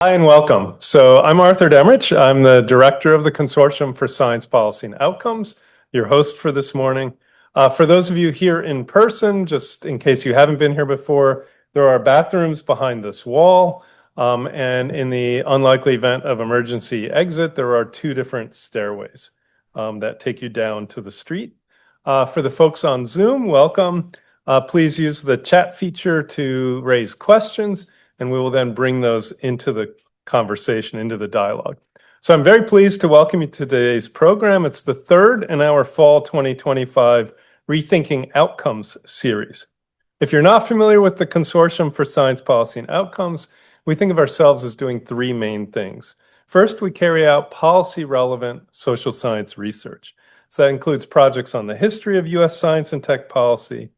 Hi and welcome. So I'm Arthur Demrich. I'm the director of the Consortium for Science Policy and Outcomes, your host for this morning. For those of you here in person, just in case you haven't been here before, there are bathrooms behind this wall. And in the unlikely event of emergency exit, there are two different stairways that take you down to the street. For the folks on Zoom, welcome. Please use the chat feature to raise questions, and we will then bring those into the conversation, into the dialogue. So I'm very pleased to welcome you to today's program. It's the third in our fall 2025 Rethinking Outcomes series. If you're not familiar with the Consortium for Science Policy and Outcomes, we think of ourselves as doing three main things. First, we carry out policy-relevant social science research. So that includes projects on the history of U.S. science and tech policy,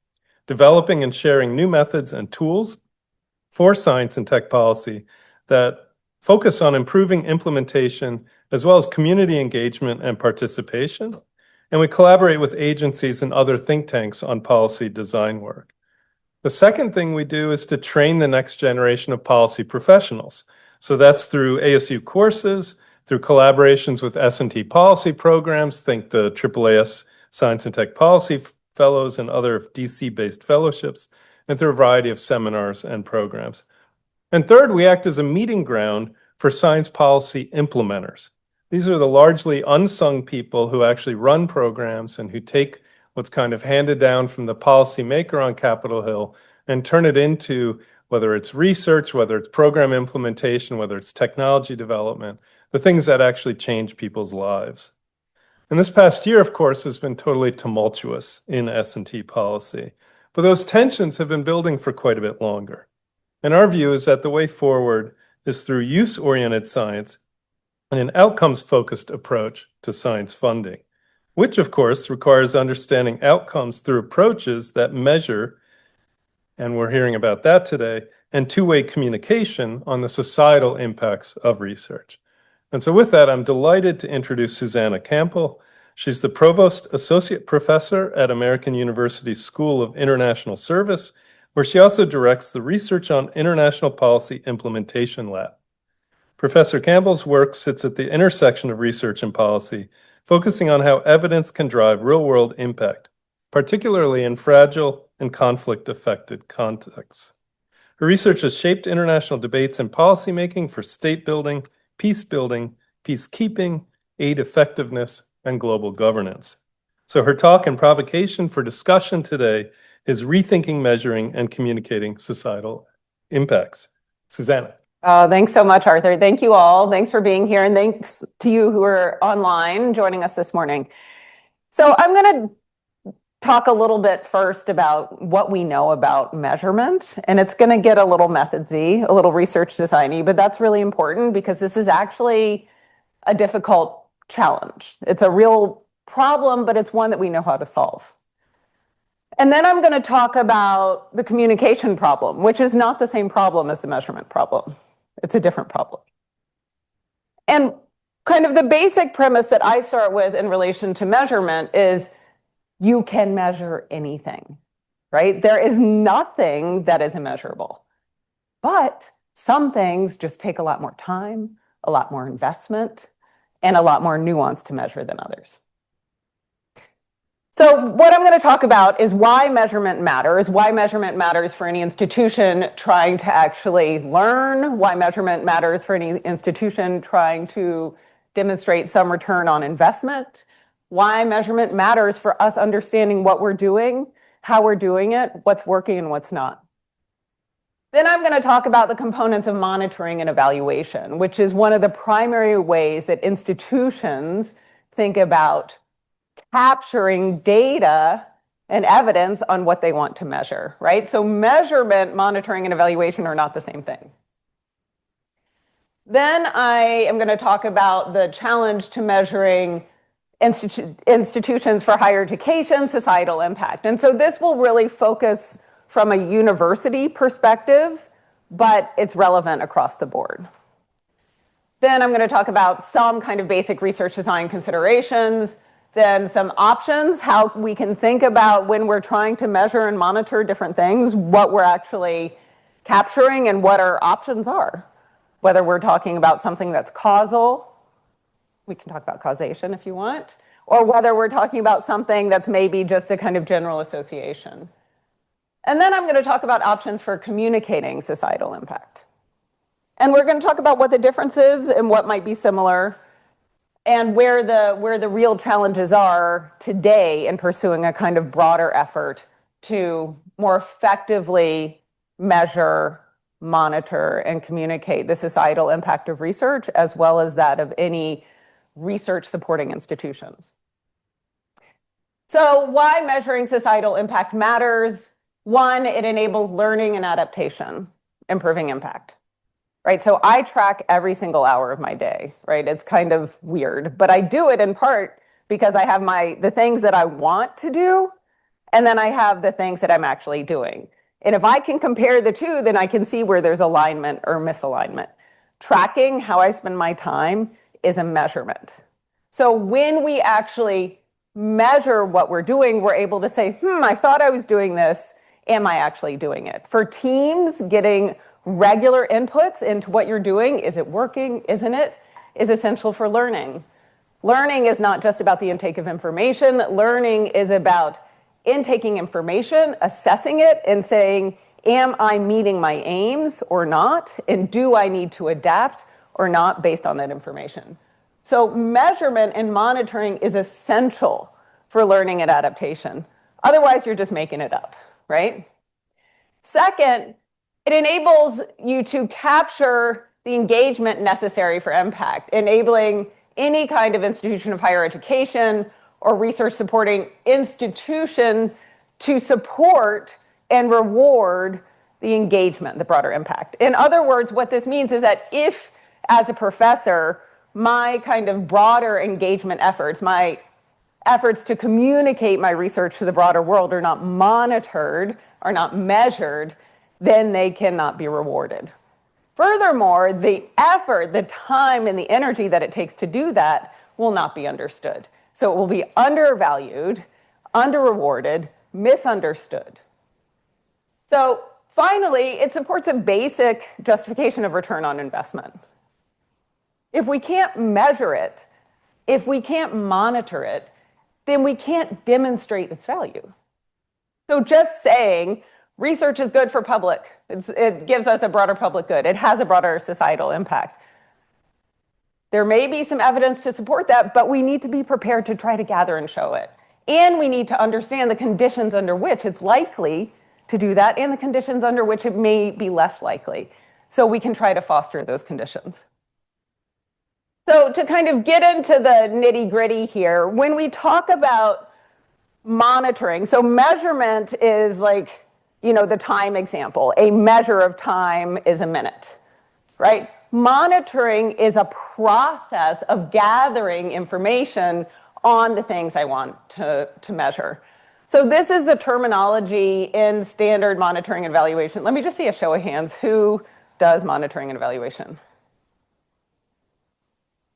developing and sharing new methods and tools for science and tech policy that focus on improving implementation as well as community engagement and participation. And we collaborate with agencies and other think tanks on policy design work. The second thing we do is to train the next generation of policy professionals. So that's through ASU courses, through collaborations with S&T policy programs, think the AAAS Science and Tech Policy Fellows and other DC-based fellowships, and through a variety of seminars and programs. And third, we act as a meeting ground for science policy implementers. These are the largely unsung people who actually run programs and who take what's kind of handed down from the policymaker on Capitol Hill and turn it into, whether it's research, whether it's program implementation, whether it's technology development, the things that actually change people's lives. And this past year, of course, has been totally tumultuous in S&T policy. But those tensions have been building for quite a bit longer. And our view is that the way forward is through use-oriented science and an outcomes-focused approach to science funding, which, of course, requires understanding outcomes through approaches that measure, and we're hearing about that today, and two-way communication on the societal impacts of research. And so with that, I'm delighted to introduce Susanna Campbell. She's the Provost Associate Professor at American University's School of International Service, where she also directs the Research on International Policy Implementation Lab. Professor Campbell's work sits at the intersection of research and policy, focusing on how evidence can drive real-world impact, particularly in fragile and conflict-affected contexts. Her research has shaped international debates and policymaking for state building, peacekeeping, aid effectiveness, and global governance. So her talk and provocation for discussion today is Rethinking, Measuring, and Communicating Societal Impacts. Susanna. Thanks so much, Arthur. Thank you all. Thanks for being here. And thanks to you who are online joining us this morning. So I'm going to talk a little bit first about what we know about measurement. And it's going to get a little method-y, a little research design-y, but that's really important because this is actually a difficult challenge. It's a real problem, but it's one that we know how to solve. And then I'm going to talk about the communication problem, which is not the same problem as the measurement problem. It's a different problem. And kind of the basic premise that I start with in relation to measurement is you can measure anything, right? There is nothing that is immeasurable. But some things just take a lot more time, a lot more investment, and a lot more nuance to measure than others. So what I'm going to talk about is why measurement matters for any institution trying to actually learn, why measurement matters for any institution trying to demonstrate some return on investment, why measurement matters for us understanding what we're doing, how we're doing it, what's working and what's not. Then I'm going to talk about the components of monitoring and evaluation, which is one of the primary ways that institutions think about capturing data and evidence on what they want to measure, right? So measurement, monitoring, and evaluation are not the same thing. Then I am going to talk about the challenge to measuring institutions for higher education, societal impact. And so this will really focus from a university perspective, but it's relevant across the board. Then I'm going to talk about some kind of basic research design considerations, then some options, how we can think about when we're trying to measure and monitor different things, what we're actually capturing and what our options are. whether we're talking about something that's causal, we can talk about causation if you want, or whether we're talking about something that's maybe just a kind of general association. And then I'm going to talk about options for communicating societal impact. And we're going to talk about what the difference is and what might be similar, and where the real challenges are today in pursuing a kind of broader effort to more effectively measure, monitor, and communicate the societal impact of research, as well as that of any research supporting institutions. So why measuring societal impact matters? One, it enables learning and adaptation, improving impact. Right, so I track every single hour of my day, right? It's kind of weird, but I do it in part because I have the things that I want to do, and then I have the things that I'm actually doing. And if I can compare the two, then I can see where there's alignment or misalignment. Tracking how I spend my time is a measurement. So when we actually measure what we're doing, we're able to say, I thought I was doing this. Am I actually doing it? For teams, getting regular inputs into what you're doing, is it working, isn't it, is essential for learning. Learning is not just about the intake of information. Learning is about intaking information, assessing it, and saying, am I meeting my aims or not? And do I need to adapt or not based on that information? So measurement and monitoring is essential for learning and adaptation. Otherwise, you're just making it up, right? Second, it enables you to capture the engagement necessary for impact, enabling any kind of institution of higher education or research supporting institution to support and reward the engagement, the broader impact. In other words, what this means is that if, as a professor, my kind of broader engagement efforts, my efforts to communicate my research to the broader world are not monitored, are not measured, then they cannot be rewarded. Furthermore, the effort, the time, and the energy that it takes to do that will not be understood. So it will be undervalued, under-rewarded, misunderstood. So finally, it supports a basic justification of return on investment. If we can't measure it, if we can't monitor it, then we can't demonstrate its value. So just saying, research is good for public. It gives us a broader public good. It has a broader societal impact. There may be some evidence to support that, but we need to be prepared to try to gather and show it. And we need to understand the conditions under which it's likely to do that and the conditions under which it may be less likely. So we can try to foster those conditions. So to kind of get into the nitty-gritty here, when we talk about monitoring, so measurement is like, the time example. A measure of time is a minute, right? Monitoring is a process of gathering information on the things I want to measure. So this is the terminology in standard monitoring and evaluation. Let me just see a show of hands. Who does monitoring and evaluation?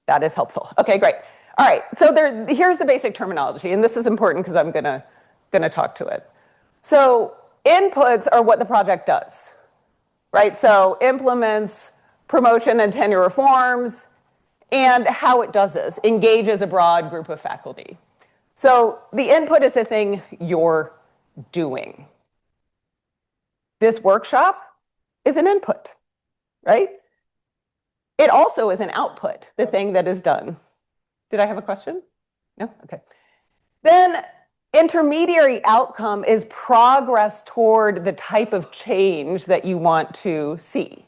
That is helpful. Okay, great. All right, so here's the basic terminology, and this is important because I'm gonna talk to it. So inputs are what the project does, right? So implements, promotion and tenure reforms, and how it does this, engages a broad group of faculty. So the input is the thing you're doing. This workshop is an input, right? It also is an output, the thing that is done. Did I have a question? No? Okay. Then intermediary outcome is progress toward the type of change that you want to see.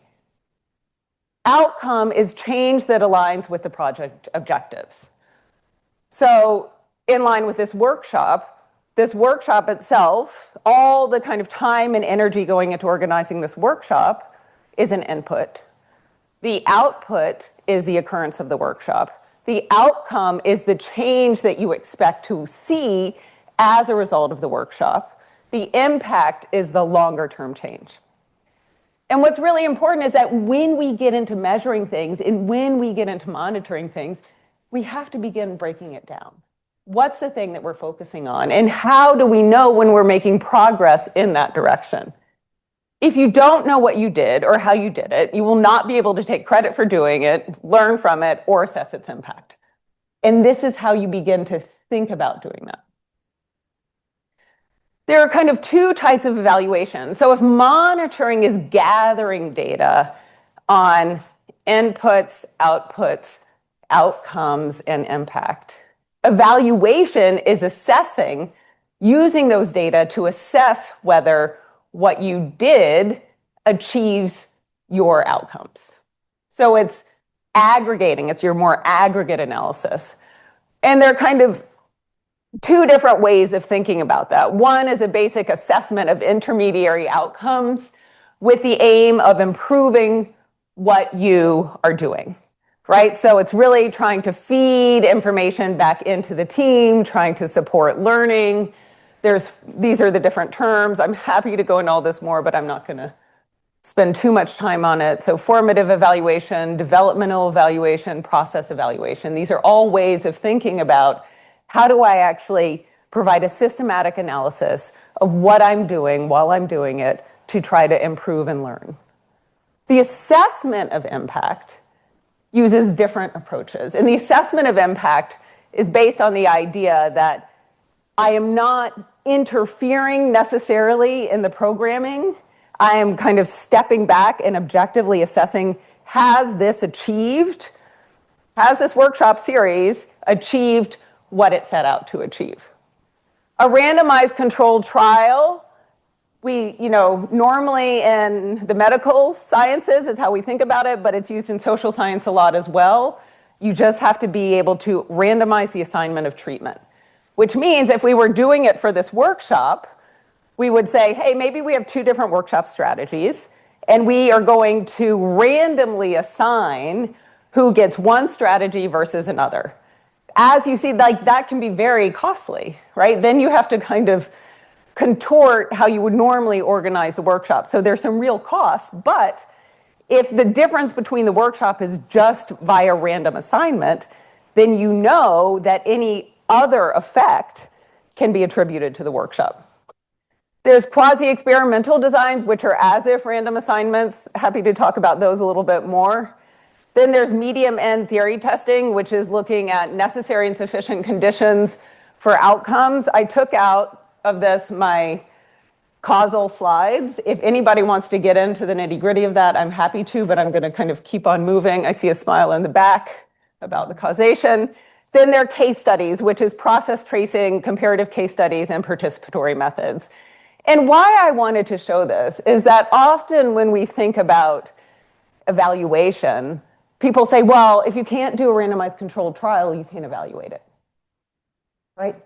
Outcome is change that aligns with the project objectives. So in line with this workshop itself, all the kind of time and energy going into organizing this workshop is an input. The output is the occurrence of the workshop. The outcome is the change that you expect to see as a result of the workshop. The impact is the longer-term change. And what's really important is that when we get into measuring things and when we get into monitoring things, we have to begin breaking it down. What's the thing that we're focusing on? And how do we know when we're making progress in that direction? If you don't know what you did or how you did it, you will not be able to take credit for doing it, learn from it, or assess its impact. And this is how you begin to think about doing that. There are kind of two types of evaluation. So if monitoring is gathering data on inputs, outputs, outcomes, and impact, evaluation is assessing, using those data to assess whether what you did achieves your outcomes. So it's aggregating, it's your more aggregate analysis. And there are kind of two different ways of thinking about that. One is a basic assessment of intermediary outcomes with the aim of improving what you are doing, right? So it's really trying to feed information back into the team, trying to support learning. These are the different terms. I'm happy to go into all this more, but I'm not going to spend too much time on it. So formative evaluation, developmental evaluation, process evaluation. These are all ways of thinking about how do I actually provide a systematic analysis of what I'm doing while I'm doing it to try to improve and learn. The assessment of impact uses different approaches. And the assessment of impact is based on the idea that I am not interfering necessarily in the programming. I am kind of stepping back and objectively assessing, has this workshop series achieved what it set out to achieve? A randomized controlled trial, normally in the medical sciences is how we think about it, but it's used in social science a lot as well. You just have to be able to randomize the assignment of treatment, which means if we were doing it for this workshop, we would say, hey, maybe we have two different workshop strategies, and we are going to randomly assign who gets one strategy versus another. As you see, that can be very costly, right? Then you have to kind of contort how you would normally organize the workshop. So there's some real costs, but if the difference between the workshop is just via random assignment, then you know that any other effect can be attributed to the workshop. There's quasi-experimental designs, which are as if random assignments. Happy to talk about those a little bit more. Then there's medium-end theory testing, which is looking at necessary and sufficient conditions for outcomes. I took out of this my causal slides. If anybody wants to get into the nitty-gritty of that, I'm happy to, but I'm going to kind of keep on moving. I see a smile in the back about the causation. Then there are case studies, which is process tracing, comparative case studies, and participatory methods. And why I wanted to show this is that often when we think about evaluation, people say, well, if you can't do a randomized controlled trial, you can't evaluate it, right?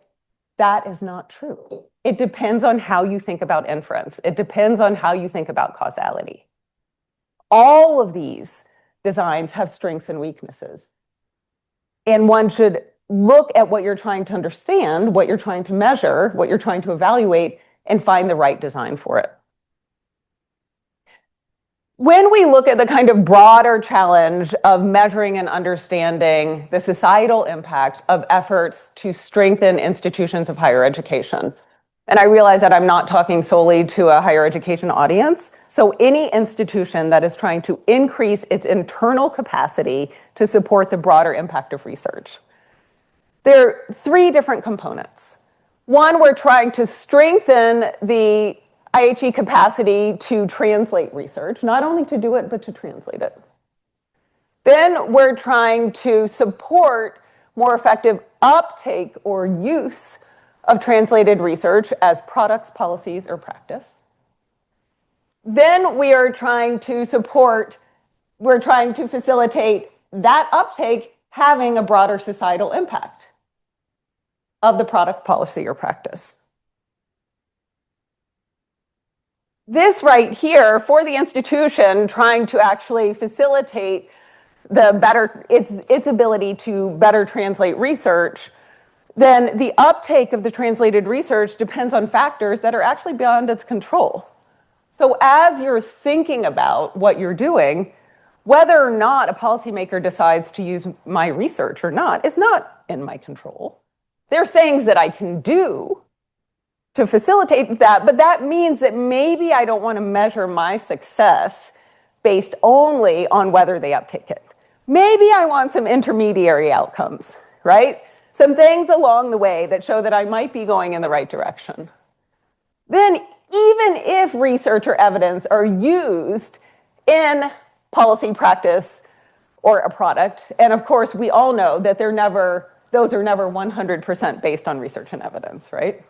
That is not true. It depends on how you think about inference. It depends on how you think about causality. All of these designs have strengths and weaknesses. And one should look at what you're trying to understand, what you're trying to measure, what you're trying to evaluate, and find the right design for it. When we look at the kind of broader challenge of measuring and understanding the societal impact of efforts to strengthen institutions of higher education, and I realize that I'm not talking solely to a higher education audience, so any institution that is trying to increase its internal capacity to support the broader impact of research. There are three different components. One, we're trying to strengthen the IHE capacity to translate research, not only to do it, but to translate it. Then we're trying to support more effective uptake or use of translated research as products, policies, or practice. Then we are trying to facilitate that uptake having a broader societal impact of the product, policy, or practice. This right here, for the institution trying to actually facilitate its ability to better translate research, then the uptake of the translated research depends on factors that are actually beyond its control. So as you're thinking about what you're doing, whether or not a policymaker decides to use my research or not is not in my control. There are things that I can do, to facilitate that, but that means that maybe I don't want to measure my success based only on whether they uptake it. Maybe I want some intermediary outcomes, right? Some things along the way that show that I might be going in the right direction. Then, even if research or evidence are used in policy practice or a product, and of course, we all know that those are never 100% based on research and evidence, right?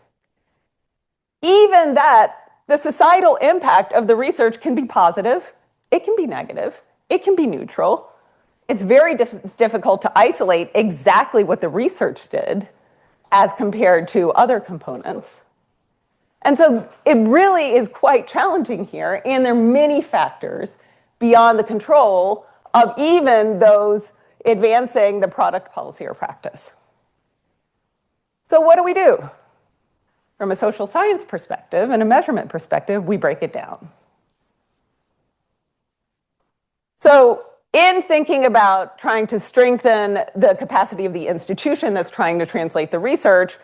Even that, the societal impact of the research can be positive, it can be negative, it can be neutral. It's very difficult to isolate exactly what the research did as compared to other components. And so it really is quite challenging here, and there are many factors beyond the control of even those advancing the product, policy, or practice. So what do we do? From a social science perspective and a measurement perspective, we break it down. So in thinking about trying to strengthen the capacity of the institution that's trying to translate the research,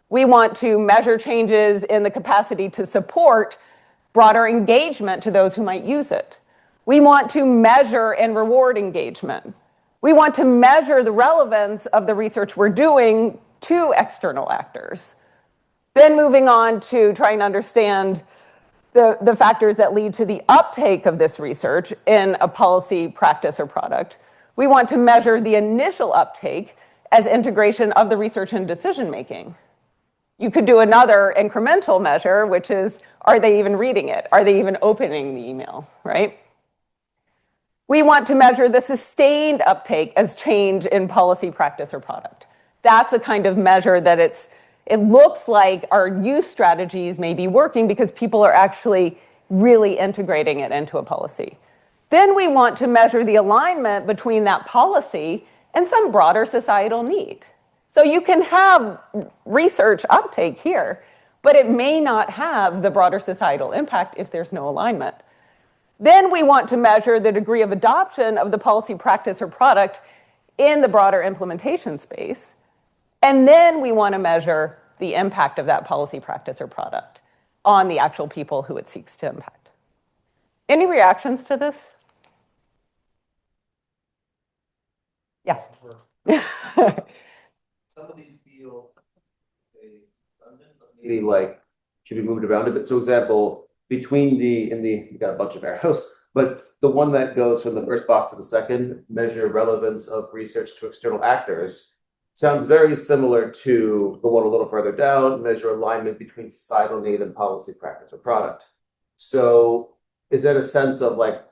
we want to measure changes in the capacity to support broader engagement to those who might use it. We want to measure and reward engagement. We want to measure the relevance of the research we're doing to external actors. Then moving on to trying to understand the factors that lead to the uptake of this research in a policy, practice, or product. We want to measure the initial uptake as integration of the research in decision making. You could do another incremental measure, which is, are they even reading it? Are they even opening the email, right? We want to measure the sustained uptake as change in policy, practice, or product. That's a kind of measure that it looks like our use strategies may be working because people are actually really integrating it into a policy. Then we want to measure the alignment between that policy and some broader societal need. So you can have research uptake here, but it may not have the broader societal impact if there's no alignment. Then we want to measure the degree of adoption of the policy, practice, or product in the broader implementation space. And then we want to measure the impact of that policy, practice, or product on the actual people who it seeks to impact. Any reactions to this? Yeah. Some of these feel redundant, but maybe like should be moved around a bit. So example, between you got a bunch of arrows, but the one that goes from the first box to the second, measure relevance of research to external actors, sounds very similar to the one a little further down, measure alignment between societal need and policy, practice, or product. So is that a sense of like,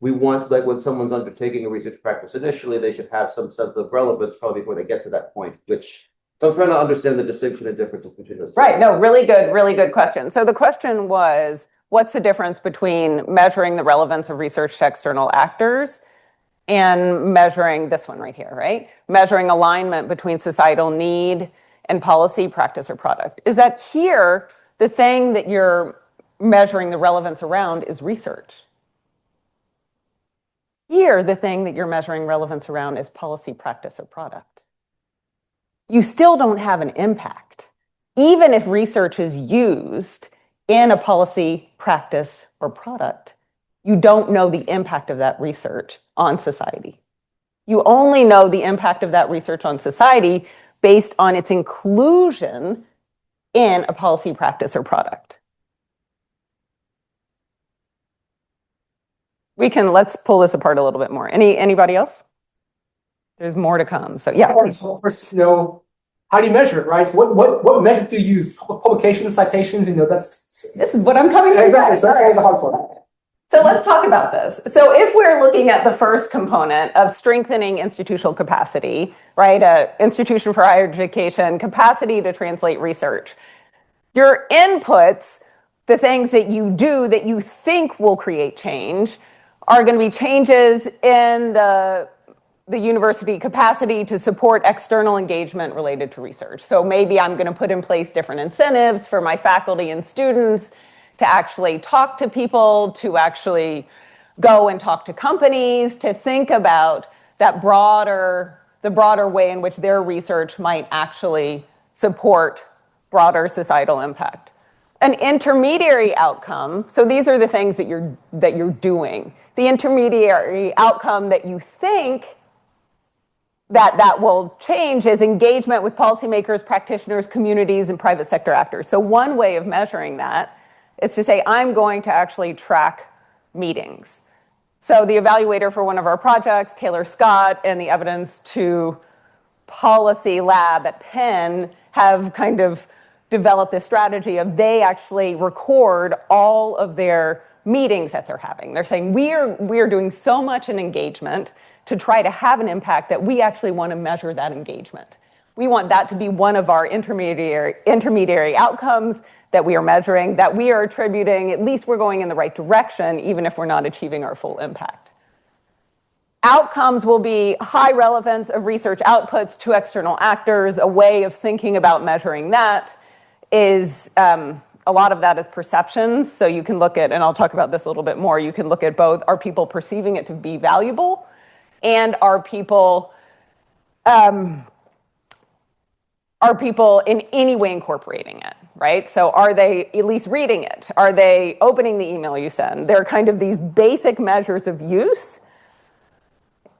we want, like when someone's undertaking a research practice initially, they should have some sense of relevance probably before they get to that point, so I'm trying to understand the distinction and differences between those two. Right, no, really good question. So the question was, what's the difference between measuring the relevance of research to external actors and measuring this one right here, right? Measuring alignment between societal need and policy, practice, or product. Is that here, the thing that you're measuring the relevance around is research. Here, the thing that you're measuring relevance around is policy, practice, or product. You still don't have an impact, even if research is used in a policy, practice, or product. You don't know the impact of that research on society. You only know the impact of that research on society based on its inclusion in a policy, practice, or product. Let's pull this apart a little bit more. Anybody else? There's more to come. So yeah. First, how do you measure it, right? So what measure do you use? Publications, citations, this is what I'm coming to. Exactly. So that's always a hard part. So let's talk about this. So if we're looking at the first component of strengthening institutional capacity, right? An institution for higher education, capacity to translate research. Your inputs, the things that you do that you think will create change, are going to be changes in the university capacity to support external engagement related to research. So maybe I'm going to put in place different incentives for my faculty and students to actually talk to people, to actually go and talk to companies, to think about the broader way in which their research might actually support broader societal impact. An intermediary outcome, so these are the things that you're doing. The intermediary outcome that you think that will change is engagement with policymakers, practitioners, communities, and private sector actors. So one way of measuring that is to say, I'm going to actually track meetings. So the evaluator for one of our projects, Taylor Scott, and the Evidence to Policy Lab at Penn have kind of developed this strategy of they actually record all of their meetings that they're having. They're saying, we are doing so much in engagement to try to have an impact that we actually want to measure that engagement. We want that to be one of our intermediary outcomes that we are measuring, that we are attributing, at least we're going in the right direction, even if we're not achieving our full impact. Outcomes will be high relevance of research outputs to external actors. A way of thinking about measuring that is, a lot of that is perceptions. So you can look at, and I'll talk about this a little bit more, you can look at both, are people perceiving it to be valuable? And are people in any way incorporating it, right? So are they at least reading it? Are they opening the email you send? They're kind of these basic measures of use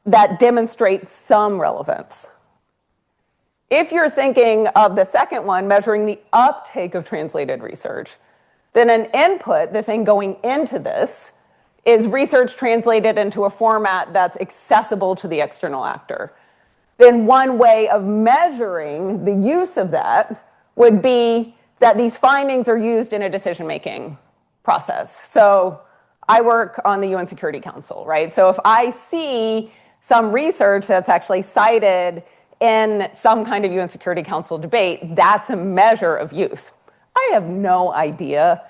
that demonstrate some relevance. If you're thinking of the second one, measuring the uptake of translated research, then an input, the thing going into this, is research translated into a format that's accessible to the external actor. Then one way of measuring the use of that would be that these findings are used in a decision-making process. So I work on the UN Security Council, right? So if I see some research that's actually cited in some kind of UN Security Council debate, that's a measure of use. I have no idea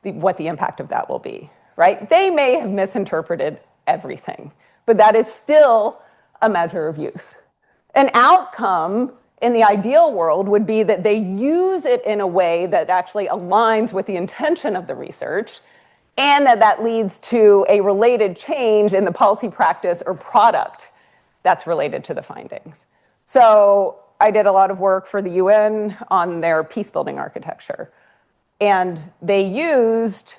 what the impact of that will be, right? They may have misinterpreted everything, but that is still a measure of use. An outcome in the ideal world would be that they use it in a way that actually aligns with the intention of the research, and that leads to a related change in the policy practice or product that's related to the findings. So I did a lot of work for the UN on their peace-building architecture, and they used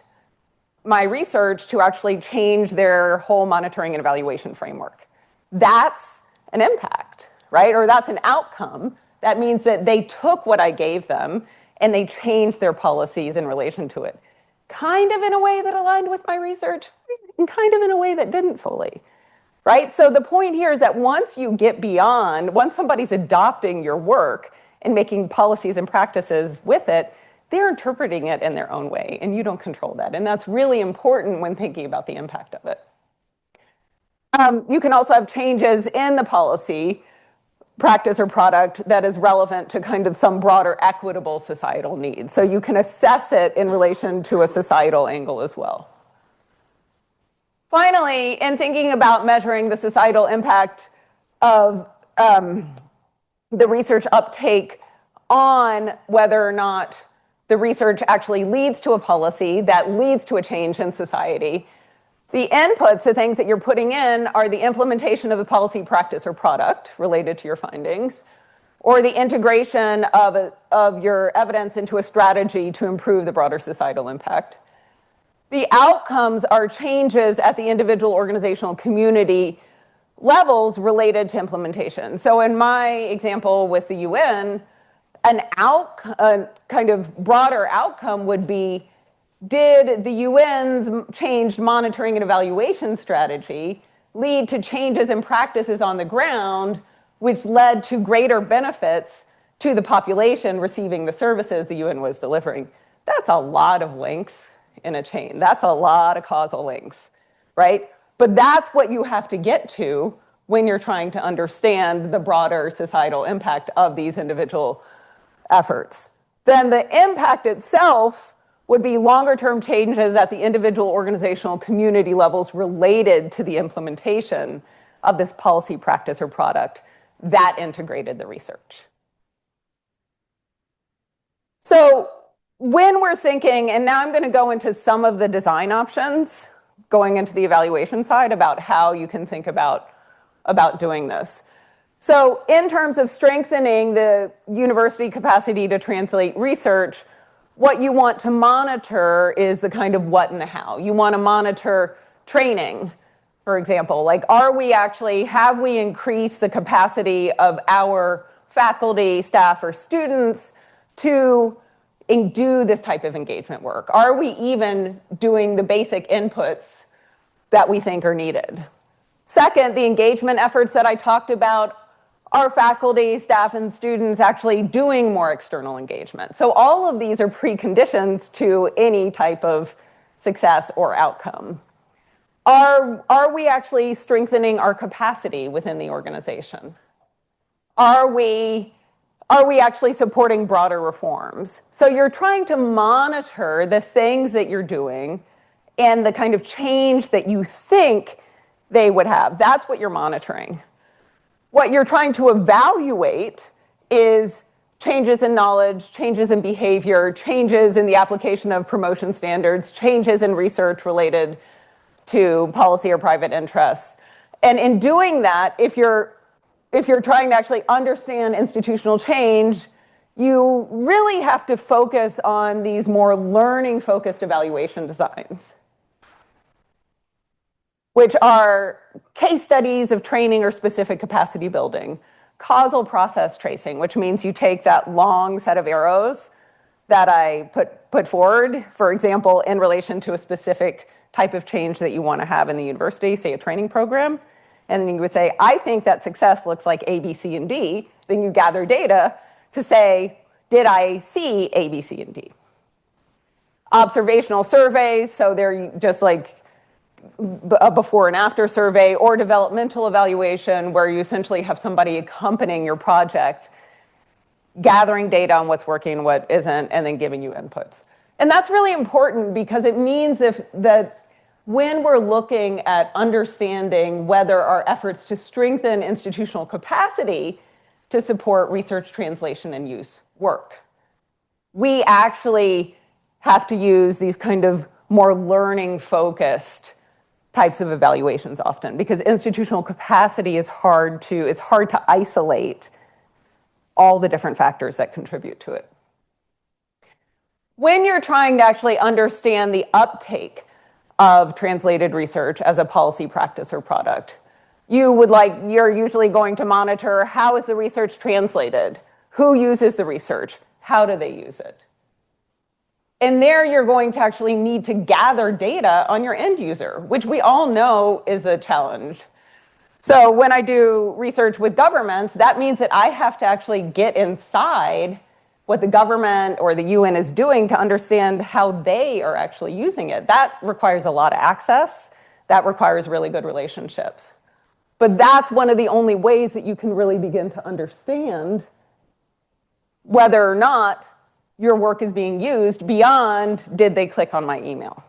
my research to actually change their whole monitoring and evaluation framework. That's an impact, right? Or that's an outcome. That means that they took what I gave them and they changed their policies in relation to it. Kind of in a way that aligned with my research, and kind of in a way that didn't fully, right? So the point here is that once you get beyond, once somebody's adopting your work and making policies and practices with it, they're interpreting it in their own way, and you don't control that. And that's really important when thinking about the impact of it. You can also have changes in the policy, practice, or product that is relevant to kind of some broader equitable societal needs. So you can assess it in relation to a societal angle as well. Finally, in thinking about measuring the societal impact of the research uptake on whether or not the research actually leads to a policy that leads to a change in society, the inputs, the things that you're putting in, are the implementation of the policy, practice, or product related to your findings, or the integration of your evidence into a strategy to improve the broader societal impact. The outcomes are changes at the individual, organizational, community levels related to implementation. So in my example with the UN, a kind of broader outcome would be, did the UN's changed monitoring and evaluation strategy lead to changes in practices on the ground, which led to greater benefits to the population receiving the services the UN was delivering? That's a lot of links in a chain. That's a lot of causal links, right? But that's what you have to get to when you're trying to understand the broader societal impact of these individual efforts. Then the impact itself would be longer-term changes at the individual, organizational, community levels related to the implementation of this policy, practice, or product that integrated the research. So when we're thinking, and now I'm going to go into some of the design options, going into the evaluation side about how you can think about doing this. So in terms of strengthening the university capacity to translate research, what you want to monitor is the kind of what and the how. You want to monitor training, for example, like have we increased the capacity of our faculty, staff, or students to do this type of engagement work? Are we even doing the basic inputs that we think are needed? Second, the engagement efforts that I talked about, are faculty, staff, and students actually doing more external engagement? So all of these are preconditions to any type of success or outcome. Are we actually strengthening our capacity within the organization? Are we actually supporting broader reforms? So you're trying to monitor the things that you're doing and the kind of change that you think they would have. That's what you're monitoring. What you're trying to evaluate is changes in knowledge, changes in behavior, changes in the application of promotion standards, changes in research related to policy or private interests. And in doing that, if you're trying to actually understand institutional change, you really have to focus on these more learning-focused evaluation designs, which are case studies of training or specific capacity building, causal process tracing, which means you take that long set of arrows that I put forward, for example, in relation to a specific type of change that you want to have in the university, say a training program, and then you would say, I think that success looks like A, B, C, and D. Then you gather data to say, did I see A, B, C, and D? Observational surveys, so they're just like a before and after survey, or developmental evaluation, where you essentially have somebody accompanying your project, gathering data on what's working, what isn't, and then giving you inputs. And that's really important because it means that when we're looking at understanding whether our efforts to strengthen institutional capacity to support research, translation, and use work, we actually have to use these kind of more learning-focused types of evaluations often, because institutional capacity is hard to isolate all the different factors that contribute to it. When you're trying to actually understand the uptake of translated research as a policy practice or product, you're usually going to monitor, how is the research translated? Who uses the research? How do they use it? And there you're going to actually need to gather data on your end user, which we all know is a challenge. So when I do research with governments, that means that I have to actually get inside what the government or the UN is doing to understand how they are actually using it. That requires a lot of access. That requires really good relationships. But that's one of the only ways that you can really begin to understand whether or not your work is being used beyond, did they click on my email?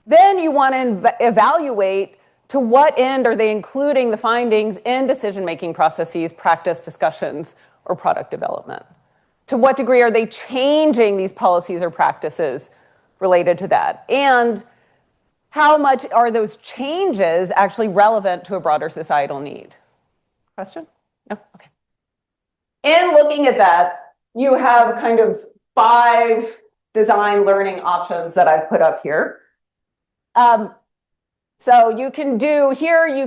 Then you want to evaluate to what end are they including the findings in decision-making processes, practice discussions, or product development? To what degree are they changing these policies or practices related to that? And how much are those changes actually relevant to a broader societal need? Question? No? Okay. In looking at that, you have kind of 5 design learning options that I've put up here. So you can do here,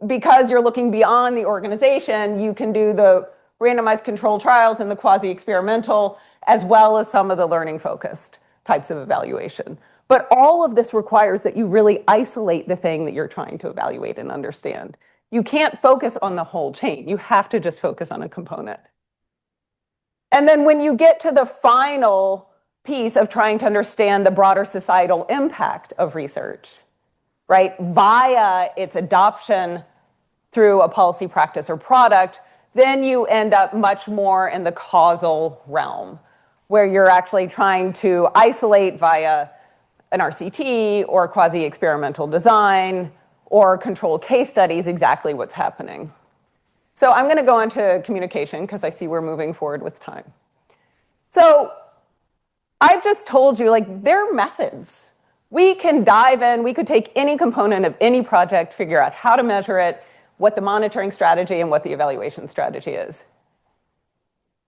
because you're looking beyond the organization, you can do the randomized controlled trials and the quasi-experimental, as well as some of the learning-focused types of evaluation. But all of this requires that you really isolate the thing that you're trying to evaluate and understand. You can't focus on the whole chain. You have to just focus on a component. And then when you get to the final piece of trying to understand the broader societal impact of research, right, via its adoption through a policy, practice, or product, then you end up much more in the causal realm, where you're actually trying to isolate via an RCT or quasi-experimental design or controlled case studies exactly what's happening. So I'm going to go into communication because I see we're moving forward with time. So I've just told you, like, there are methods. We can dive in. We could take any component of any project, figure out how to measure it. what the monitoring strategy and what the evaluation strategy is.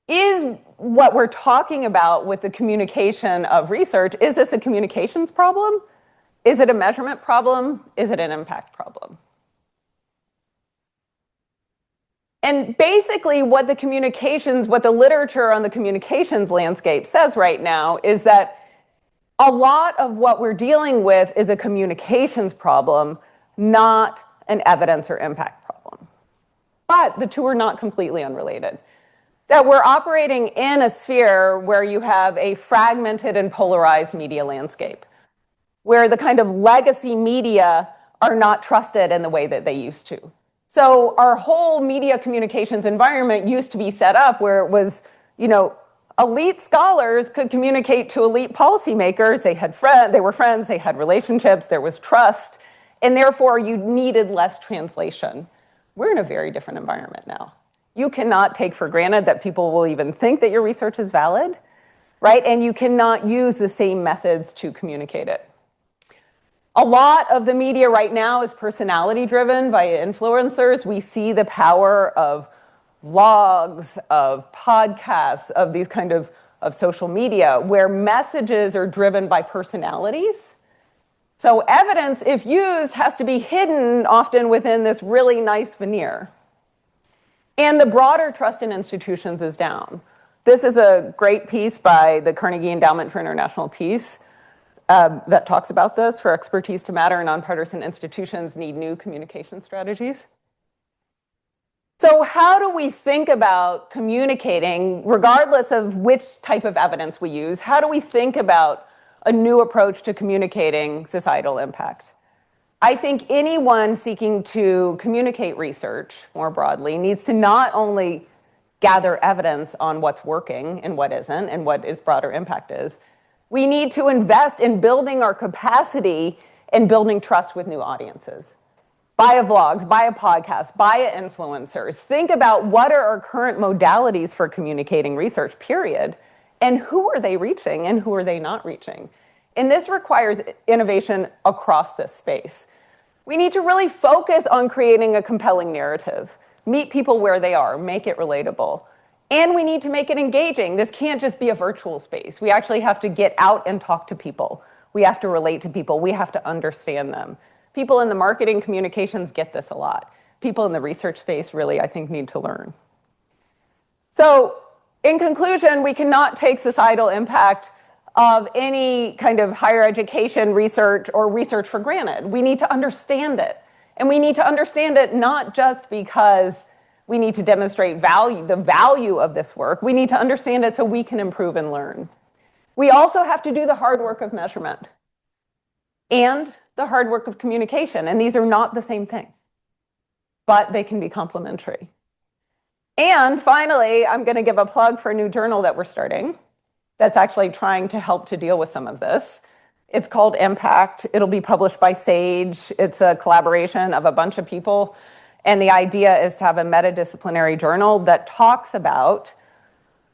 Is what we're talking about with the communication of research, is this a communications problem? Is it a measurement problem? Is it an impact problem? And basically what the literature on the communications landscape says right now is that a lot of what we're dealing with is a communications problem, not an evidence or impact problem. But the two are not completely unrelated. That we're operating in a sphere where you have a fragmented and polarized media landscape, where the kind of legacy media are not trusted in the way that they used to. So our whole media communications environment used to be set up where it was, elite scholars could communicate to elite policymakers. They were friends, they had relationships, there was trust, and therefore you needed less translation. We're in a very different environment now. You cannot take for granted that people will even think that your research is valid, right? And you cannot use the same methods to communicate it. A lot of the media right now is personality driven by influencers. We see the power of vlogs, of podcasts, of these kind of social media where messages are driven by personalities. So evidence, if used, has to be hidden often within this really nice veneer. And the broader trust in institutions is down. This is a great piece by the Carnegie Endowment for International Peace that talks about this. For expertise to matter, nonpartisan institutions need new communication strategies. So how do we think about communicating, regardless of which type of evidence we use? How do we think about a new approach to communicating societal impact? I think anyone seeking to communicate research more broadly needs to not only gather evidence on what's working and what isn't and what its broader impact is. We need to invest in building our capacity and building trust with new audiences. Via vlogs, via podcasts, via influencers. Think about what are our current modalities for communicating research, period, and who are they reaching and who are they not reaching? And this requires innovation across this space. We need to really focus on creating a compelling narrative, meet people where they are, make it relatable. And we need to make it engaging. This can't just be a virtual space. We actually have to get out and talk to people. We have to relate to people. We have to understand them. People in the marketing communications get this a lot. People in the research space really, I think, need to learn. So in conclusion, we cannot take societal impact of any kind of higher education research or research for granted. We need to understand it. And we need to understand it not just because we need to demonstrate the value of this work. We need to understand it so we can improve and learn. We also have to do the hard work of measurement and the hard work of communication. And these are not the same thing, but they can be complementary. And finally, I'm going to give a plug for a new journal that we're starting that's actually trying to help to deal with some of this. It's called Impact. It'll be published by Sage. It's a collaboration of a bunch of people. And the idea is to have a metadisciplinary journal that talks about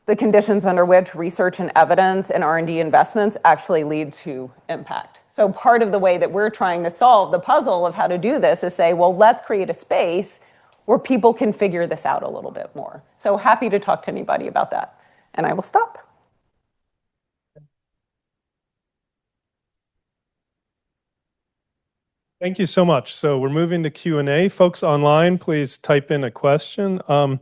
the conditions under which research and evidence and R&D investments actually lead to impact. So part of the way that we're trying to solve the puzzle of how to do this is say, well, let's create a space where people can figure this out a little bit more. So happy to talk to anybody about that. And I will stop. Thank you so much. So we're moving to Q&A. Folks online, please type in a question. And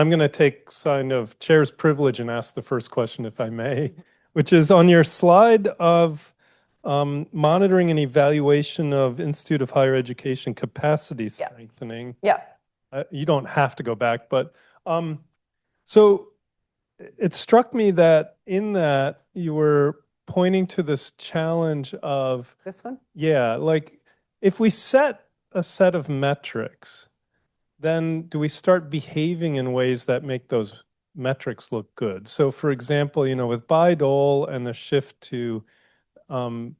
I'm going to take sign of chair's privilege and ask the first question, if I may, which is on your slide of monitoring and evaluation of Institute of Higher Education capacity strengthening. Yeah. You don't have to go back, but so it struck me that in that you were pointing to this challenge of This one? Yeah, like if we set a set of metrics, then do we start behaving in ways that make those metrics look good? So for example, with Bayh-Dole and the shift to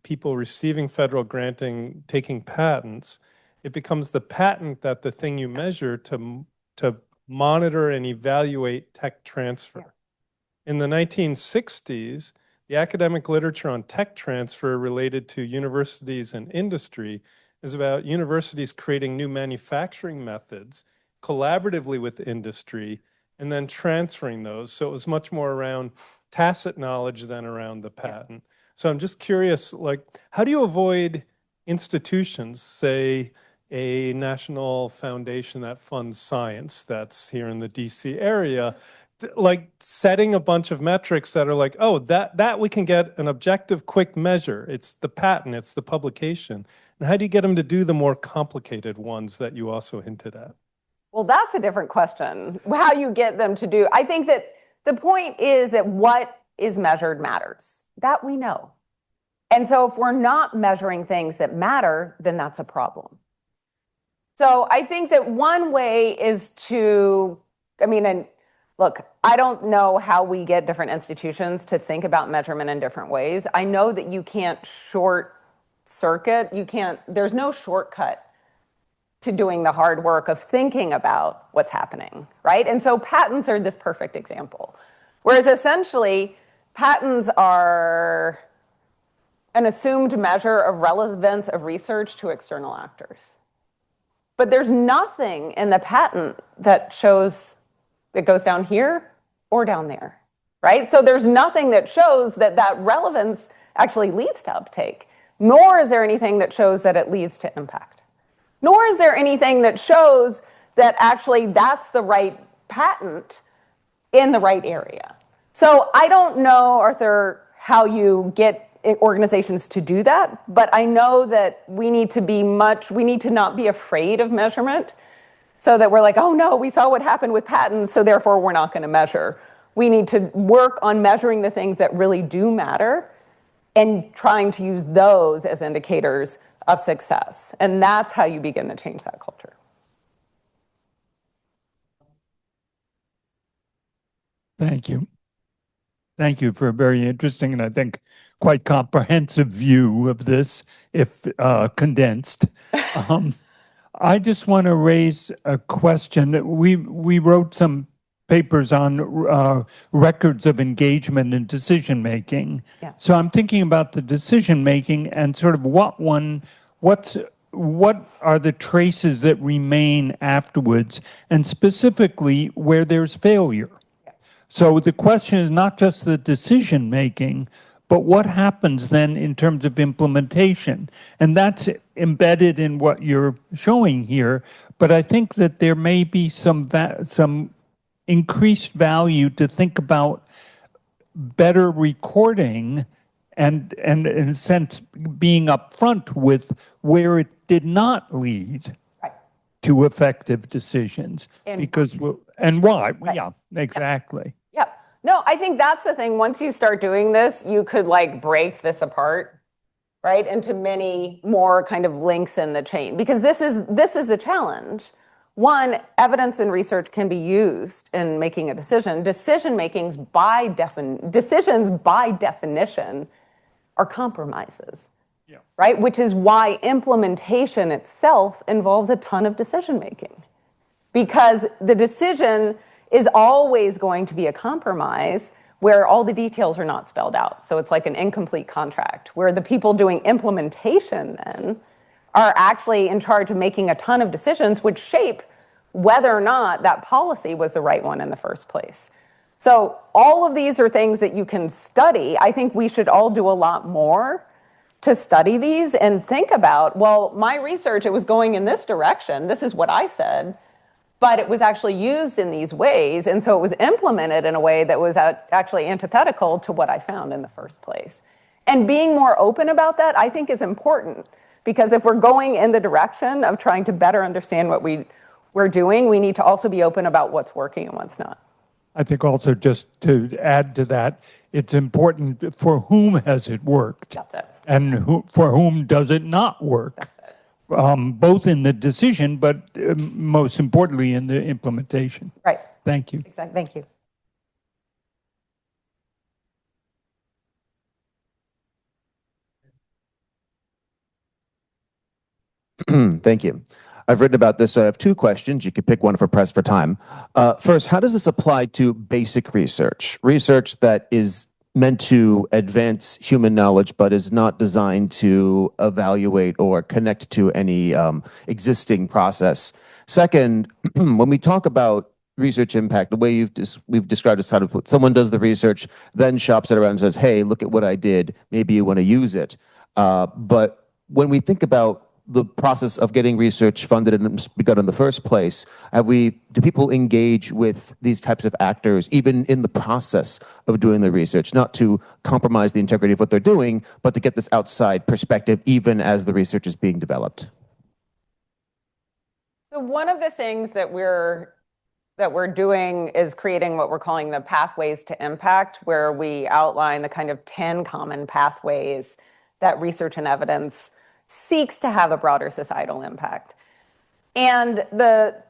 people receiving federal granting, taking patents, it becomes the patent that the thing you measure to monitor and evaluate tech transfer. In the 1960s, the academic literature on tech transfer related to universities and industry is about universities creating new manufacturing methods collaboratively with industry and then transferring those. So it was much more around tacit knowledge than around the patent. So I'm just curious, like, how do you avoid institutions, say a national foundation that funds science that's here in the DC area, like setting a bunch of metrics that are like, oh, that we can get an objective, quick measure. It's the patent, it's the publication. And how do you get them to do the more complicated ones that you also hinted at? Well, that's a different question. How you get them to do. I think that the point is that what is measured matters. That we know. And so if we're not measuring things that matter, then that's a problem. So I think that one way is to, and look, I don't know how we get different institutions to think about measurement in different ways. I know that you can't short circuit, there's no shortcut to doing the hard work of thinking about what's happening, right? And so patents are this perfect example. Whereas essentially, patents are an assumed measure of relevance of research to external actors. But there's nothing in the patent that shows that goes down here or down there, right? So there's nothing that shows that that relevance actually leads to uptake, nor is there anything that shows that it leads to impact. Nor is there anything that shows that actually that's the right patent in the right area. So I don't know, Arthur, how you get organizations to do that, but I know that we need to not be afraid of measurement so that we're like, oh no, we saw what happened with patents, so therefore we're not going to measure. We need to work on measuring the things that really do matter and trying to use those as indicators of success. And that's how you begin to change that culture. Thank you. Thank you for a very interesting and I think quite comprehensive view of this, if condensed. I just want to raise a question. We wrote some papers on records of engagement and decision making. Yeah. So I'm thinking about the decision making and sort of what are the traces that remain afterwards, and specifically where there's failure. So the question is not just the decision making, but what happens then in terms of implementation? And that's embedded in what you're showing here. But I think that there may be some increased value to think about better recording and in a sense being upfront with where it did not lead to effective decisions. And why? Right. Yeah, exactly. Yeah. No, I think that's the thing. Once you start doing this, you could break this apart, right, into many more kind of links in the chain, because this is the challenge. One, evidence and research can be used in making a decision. Decisions by definition are compromises, right? Which is why implementation itself involves a ton of decision making, because the decision is always going to be a compromise where all the details are not spelled out. So it's like an incomplete contract, where the people doing implementation then are actually in charge of making a ton of decisions which shape whether or not that policy was the right one in the first place. So all of these are things that you can study. I think we should all do a lot more to study these and think about, well, my research, it was going in this direction. This is what I said, but it was actually used in these ways. And so it was implemented in a way that was actually antithetical to what I found in the first place. And being more open about that, I think, is important, because if we're going in the direction of trying to better understand what we're doing, we need to also be open about what's working and what's not. I think also, just to add to that, it's important for whom has it worked? That's it. And for whom does it not work? That's it. Both in the decision, but most importantly in the implementation. Right. Thank you. Exactly. Thank you. Thank you. I've written about this. I have two questions. You could pick one for press for time. First, how does this apply to basic research? Research that is meant to advance human knowledge, but is not designed to evaluate or connect to any existing process. Second, when we talk about research impact, the way we've described is how to put someone does the research, then shops it around and says, "Hey, look at what I did. Maybe you want to use it." But when we think about the process of getting research funded and begun in the first place, do people engage with these types of actors even in the process of doing the research, not to compromise the integrity of what they're doing, but to get this outside perspective even as the research is being developed? So one of the things that we're doing is creating what we're calling the pathways to impact, where we outline the kind of 10 common pathways that research and evidence seeks to have a broader societal impact. And the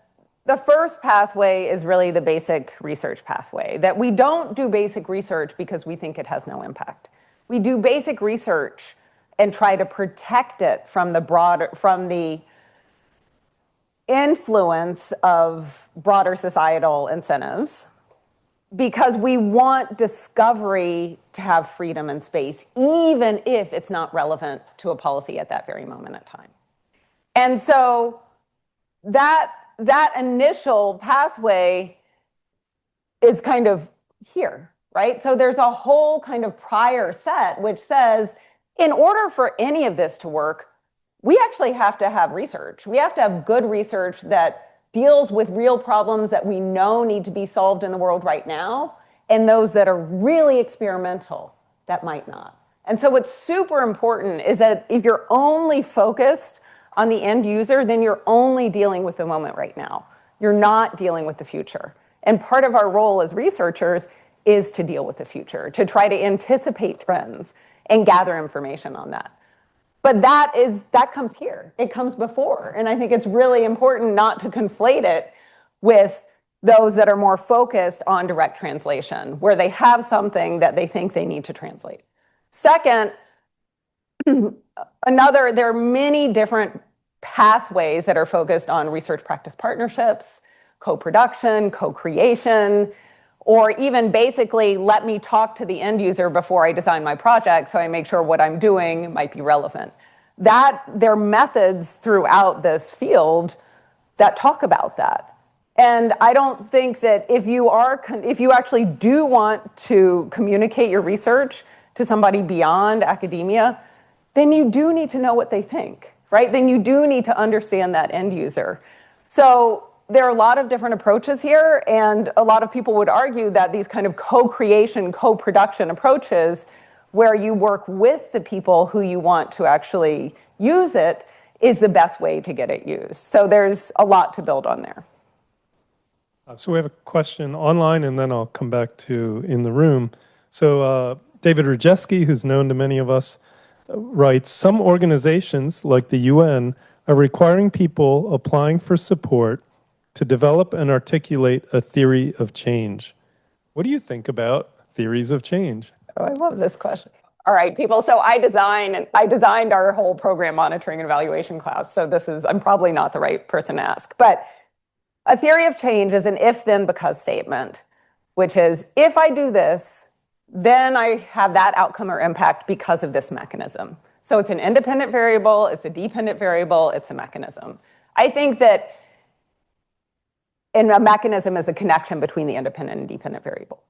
first pathway is really the basic research pathway, that we don't do basic research because we think it has no impact. We do basic research and try to protect it from the influence of broader societal incentives, because we want discovery to have freedom and space, even if it's not relevant to a policy at that very moment in time. And so that initial pathway is kind of here, right? So there's a whole kind of prior set which says, in order for any of this to work, we actually have to have research. We have to have good research that deals with real problems that we know need to be solved in the world right now, and those that are really experimental that might not. And so what's super important is that if you're only focused on the end user, then you're only dealing with the moment right now. You're not dealing with the future. And part of our role as researchers is to deal with the future, to try to anticipate trends and gather information on that. But that comes here. It comes before. And I think it's really important not to conflate it with those that are more focused on direct translation, where they have something that they think they need to translate. Second, there are many different pathways that are focused on research practice partnerships, co-production, co-creation, or even basically let me talk to the end user before I design my project so I make sure what I'm doing might be relevant. There are methods throughout this field that talk about that. And I don't think that if you actually do want to communicate your research to somebody beyond academia, then you do need to know what they think, right? Then you do need to understand that end user. So there are a lot of different approaches here, and a lot of people would argue that these kind of co-creation, co-production approaches, where you work with the people who you want to actually use it, is the best way to get it used. So there's a lot to build on there. So we have a question online, and then I'll come back to in the room. So David Rajewski, who's known to many of us, writes, some organizations like the UN are requiring people applying for support to develop and articulate a theory of change. What do you think about theories of change? Oh, I love this question. All right, people. So I designed our whole program monitoring and evaluation class. So I'm probably not the right person to ask. But a theory of change is an if, then, because statement, which is if I do this, then I have that outcome or impact because of this mechanism. So it's an independent variable, it's a dependent variable, it's a mechanism. I think that a mechanism is a connection between the independent and dependent variable.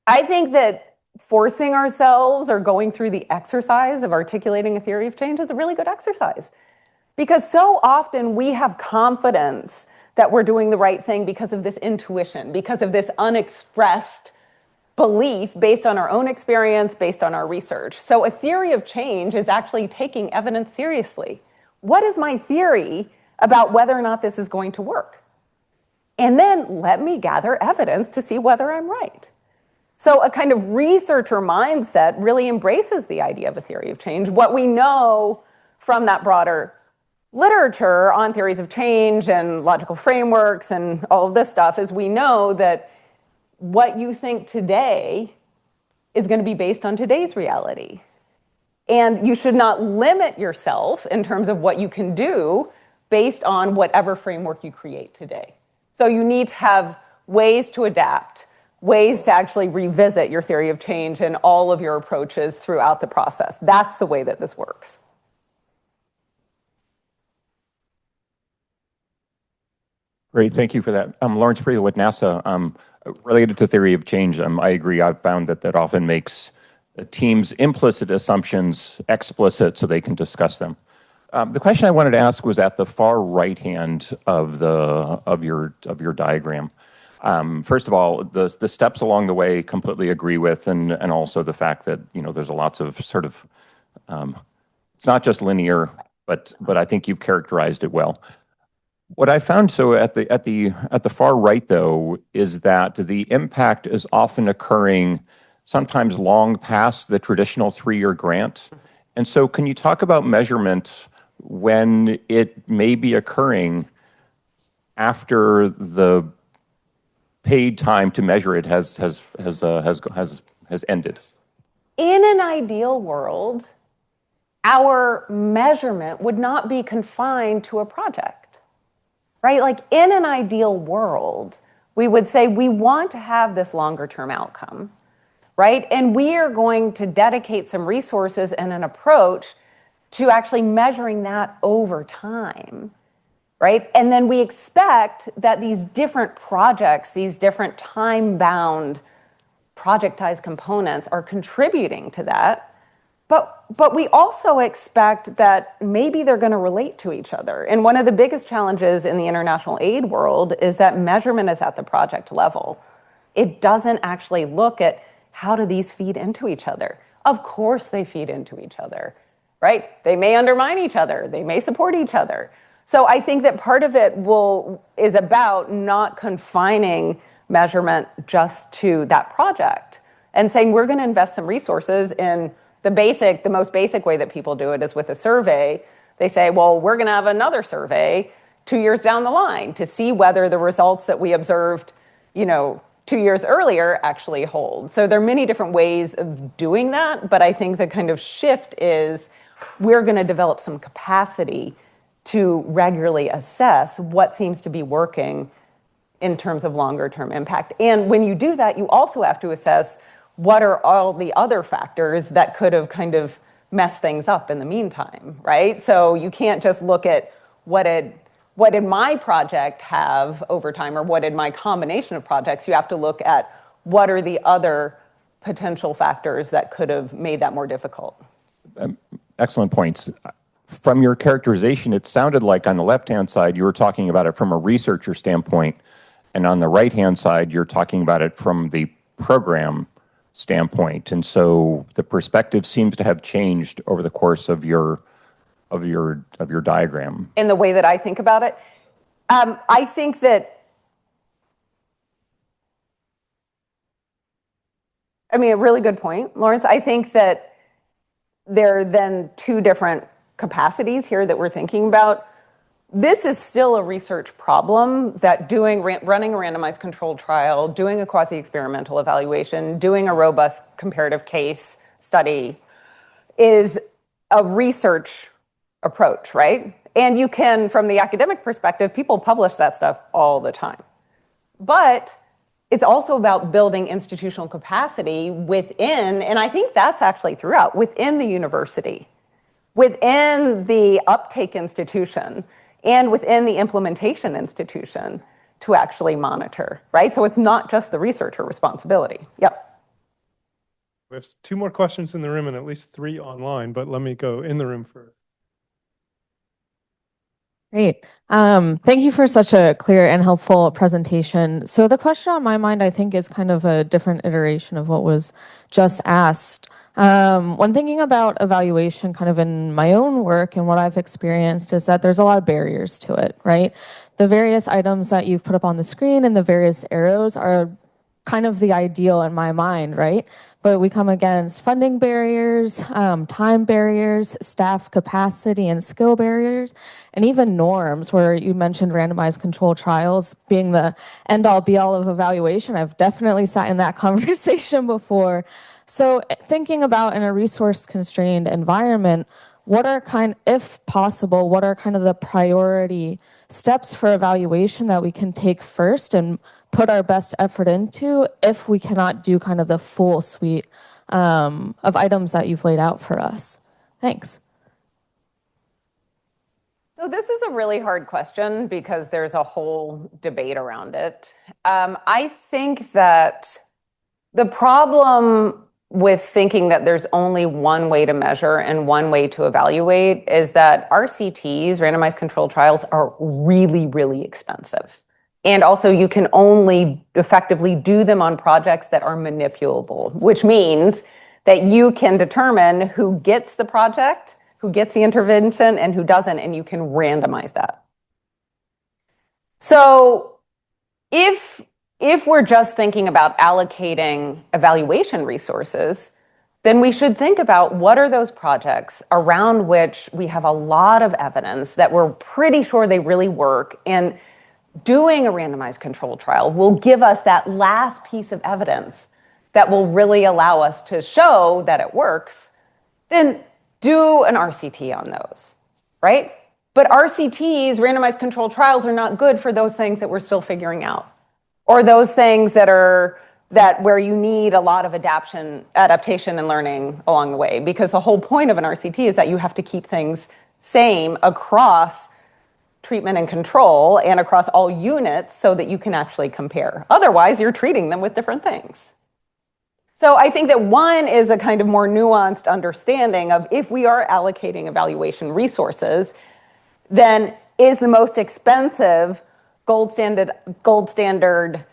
I think that forcing ourselves or going through the exercise of articulating a theory of change is a really good exercise. Because so often we have confidence that we're doing the right thing because of this intuition, because of this unexpressed belief based on our own experience, based on our research. So a theory of change is actually taking evidence seriously. What is my theory about whether or not this is going to work? And then let me gather evidence to see whether I'm right. So a kind of researcher mindset really embraces the idea of a theory of change. What we know from that broader literature on theories of change and logical frameworks and all of this stuff is we know that what you think today is going to be based on today's reality. And you should not limit yourself in terms of what you can do based on whatever framework you create today. So you need to have ways to adapt, ways to actually revisit your theory of change and all of your approaches throughout the process. That's the way that this works. Great, thank you for that. Lawrence Friedel with NASA. Related to theory of change, I agree. I've found that that often makes teams' implicit assumptions explicit so they can discuss them. The question I wanted to ask was at the far right hand of your diagram. First of all, the steps along the way completely agree with, and also the fact that there's a lots of sort of it's not just linear, but I think you've characterized it well. What I found at the far right though is that the impact is often occurring sometimes long past the traditional 3-year grant. And so can you talk about measurement when it may be occurring after the paid time to measure it has ended? In an ideal world, our measurement would not be confined to a project. Right? Like in an ideal world, we would say we want to have this longer term outcome, right? And we are going to dedicate some resources and an approach to actually measuring that over time, right? And then we expect that these different projects, these different time-bound projectized components are contributing to that. But we also expect that maybe they're going to relate to each other. And one of the biggest challenges in the international aid world is that measurement is at the project level. It doesn't actually look at how do these feed into each other. Of course they feed into each other, right? They may undermine each other. They may support each other. So I think that part of it is about not confining measurement just to that project and saying we're going to invest some resources in the most basic way that people do it is with a survey. They say, well, we're going to have another survey 2 years down the line to see whether the results that we observed, 2 years earlier actually hold. So there are many different ways of doing that, but I think the kind of shift is we're going to develop some capacity to regularly assess what seems to be working in terms of longer term impact. And when you do that, you also have to assess what are all the other factors that could have kind of messed things up in the meantime, right? So you can't just look at what did my project have over time, or what did my combination of projects. You have to look at what are the other potential factors that could have made that more difficult. Excellent points. From your characterization, it sounded like on the left-hand side, you were talking about it from a researcher standpoint, and on the right-hand side, you're talking about it from the program standpoint. And so the perspective seems to have changed over the course of your diagram. In the way that I think about it, I think that, a really good point, Lawrence. I think that there are then two different capacities here that we're thinking about. This is still a research problem that running a randomized controlled trial, doing a quasi-experimental evaluation, doing a robust comparative case study is a research approach, right? And you can, from the academic perspective, people publish that stuff all the time. But it's also about building institutional capacity within, and I think that's actually throughout, within the university, within the uptake institution, and within the implementation institution to actually monitor, right? So it's not just the researcher responsibility. Yep. We have 2 more questions in the room and at least 3 online, but let me go in the room first. Great. Thank you for such a clear and helpful presentation. So the question on my mind, I think, is kind of a different iteration of what was just asked. When thinking about evaluation kind of in my own work and what I've experienced is that there's a lot of barriers to it, right? The various items that you've put up on the screen and the various arrows are kind of the ideal in my mind, right? But we come against funding barriers, time barriers, staff capacity and skill barriers, and even norms, where you mentioned randomized controlled trials being the end-all be-all of evaluation. I've definitely sat in that conversation before. So thinking about in a resource-constrained environment, if possible, what are kind of the priority steps for evaluation that we can take first and put our best effort into if we cannot do kind of the full suite of items that you've laid out for us? Thanks. So this is a really hard question because there's a whole debate around it. I think that the problem with thinking that there's only one way to measure and one way to evaluate is that RCTs, randomized controlled trials, are really, really expensive. And also you can only effectively do them on projects that are manipulable, which means that you can determine who gets the project, who gets the intervention, and who doesn't, and you can randomize that. So if we're just thinking about allocating evaluation resources, then we should think about what are those projects around which we have a lot of evidence that we're pretty sure they really work, and doing a randomized controlled trial will give us that last piece of evidence that will really allow us to show that it works. Then do an RCT on those, right? But RCTs, randomized controlled trials, are not good for those things that we're still figuring out, or those things that where you need a lot of adaptation and learning along the way, because the whole point of an RCT is that you have to keep things same across treatment and control and across all units so that you can actually compare. Otherwise, you're treating them with different things. So I think that one is a kind of more nuanced understanding of, if we are allocating evaluation resources, then is the most expensive gold standard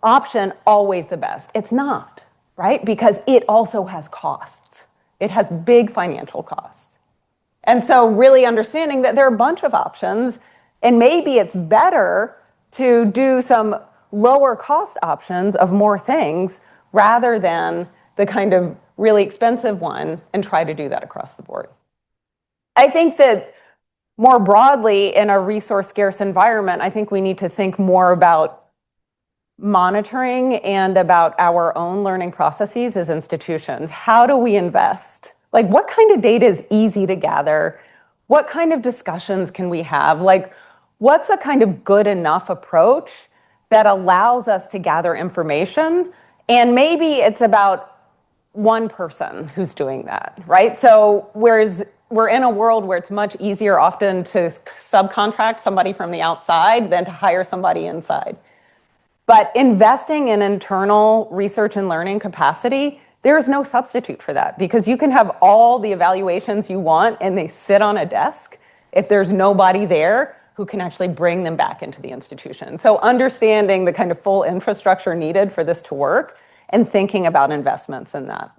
option always the best? It's not, right? Because it also has costs. It has big financial costs. And so really understanding that there are a bunch of options, and maybe it's better to do some lower cost options of more things rather than the kind of really expensive one, and try to do that across the board. I think that more broadly in a resource scarce environment, I think we need to think more about monitoring and about our own learning processes as institutions. How do we invest? Like, what kind of data is easy to gather? What kind of discussions can we have? Like, what's a kind of good enough approach that allows us to gather information? And maybe it's about one person who's doing that, right? So whereas we're in a world where it's much easier often to subcontract somebody from the outside than to hire somebody inside. But investing in internal research and learning capacity, there is no substitute for that, because you can have all the evaluations you want and they sit on a desk if there's nobody there who can actually bring them back into the institution. So understanding the kind of full infrastructure needed for this to work and thinking about investments in that.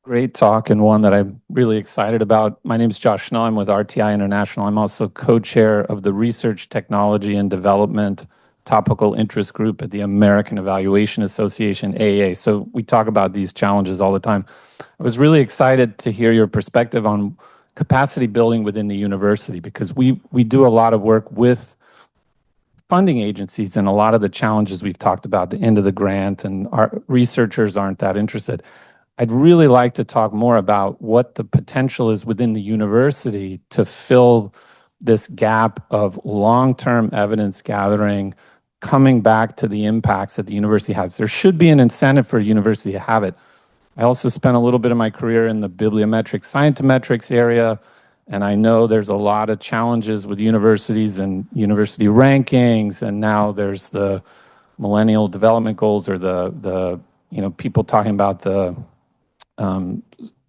Great talk, and one that I'm really excited about. My name is Josh Schnell. I'm with RTI International. I'm also co-chair of the Research, Technology, and Development Topical Interest Group at the American Evaluation Association, AEA. So we talk about these challenges all the time. I was really excited to hear your perspective on capacity building within the university, because we do a lot of work with funding agencies, and a lot of the challenges we've talked about, the end of the grant, and our researchers aren't that interested. I'd really like to talk more about what the potential is within the university to fill this gap of long-term evidence gathering, coming back to the impacts that the university has. There should be an incentive for a university to have it. I also spent a little bit of my career in the bibliometric scientometrics area, and I know there's a lot of challenges with universities and university rankings, and now there's the Millennial Development Goals, or the people talking about the